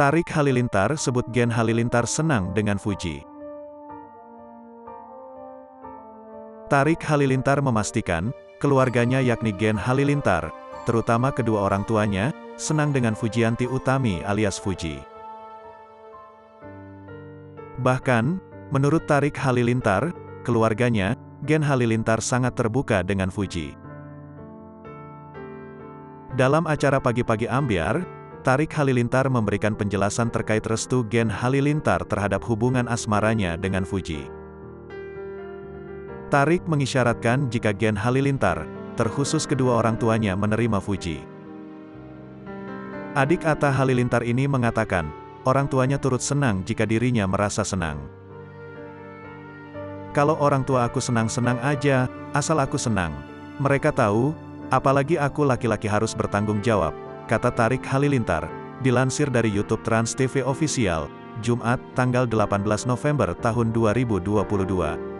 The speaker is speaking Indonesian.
Tarik Halilintar sebut Gen Halilintar senang dengan Fuji. Tarik Halilintar memastikan, keluarganya yakni Gen Halilintar, terutama kedua orang tuanya, senang dengan Fujianti Utami alias Fuji. Bahkan, menurut Tarik Halilintar, keluarganya, Gen Halilintar sangat terbuka dengan Fuji. Dalam acara Pagi-Pagi Ambyar, Tarik Halilintar memberikan penjelasan terkait restu Gen Halilintar terhadap hubungan asmaranya dengan Fuji. Tarik mengisyaratkan jika Gen Halilintar, terkhusus kedua orang tuanya menerima Fuji. Adik Atta Halilintar ini mengatakan, orang tuanya turut senang jika dirinya merasa senang. Kalau orang tua aku senang-senang aja, asal aku senang. Mereka tahu, apalagi aku laki-laki harus bertanggung jawab, kata Tarik Halilintar, dilansir dari YouTube Trans TV Official, Jumat, tanggal 18 November tahun 2022.